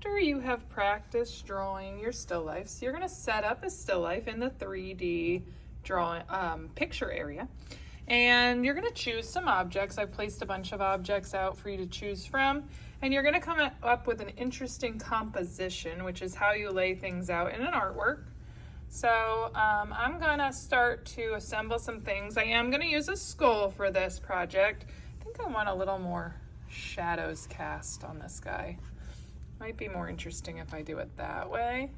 after you have practiced drawing your still lifes, you're going to set up a still life in the 3D drawing picture area. And you're going to choose some objects. I've placed a bunch of objects out for you to choose from. And you're going to come up with an interesting composition, which is how you lay things out in an artwork. So I'm going to start to assemble some things. I am going to use a skull for this project. I think I want a little more shadows cast on this guy. Might be more interesting if I do it that way.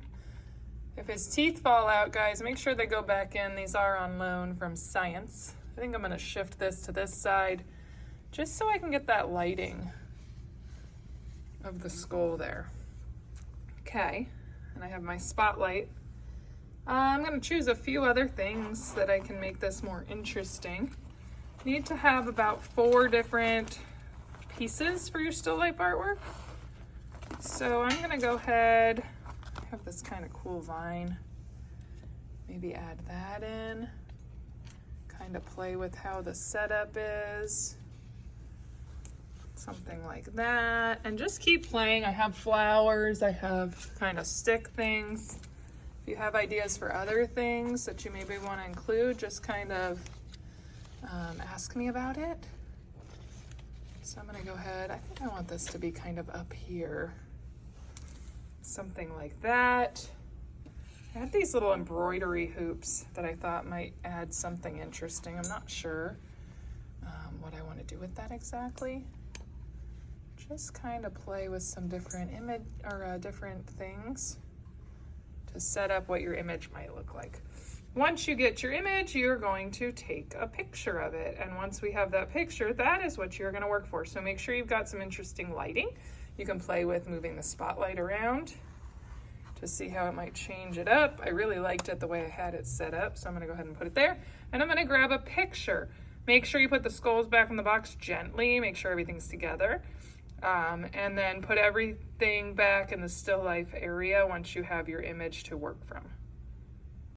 If his teeth fall out, guys, make sure they go back in. These are on loan from Science. I think I'm going to shift this to this side just so I can get that lighting of the skull there. Okay, and I have my spotlight. I'm going to choose a few other things that I can make this more interesting. You need to have about 4 different pieces for your still life artwork. So I'm going to go ahead, I have this kind of cool vine, maybe add that in. Kind of play with how the setup is, something like that, and just keep playing. I have flowers, I have kind of stick things. If you have ideas for other things that you maybe want to include, just kind of ask me about it. So I'm going to go ahead, I think I want this to be kind of up here, something like that. I had these little embroidery hoops that I thought might add something interesting. I'm not sure what I want to do with that exactly. Just kind of play with some different different things to set up what your image might look like. Once you get your image, you're going to take a picture of it. And once we have that picture, that is what you're going to work for. So make sure you've got some interesting lighting. You can play with moving the spotlight around to see how it might change it up. I really liked it the way I had it set up, so I'm gonna go ahead and put it there. And I'm gonna grab a picture. Make sure you put the skulls back in the box gently, make sure everything's together. And then put everything back in the still life area once you have your image to work from.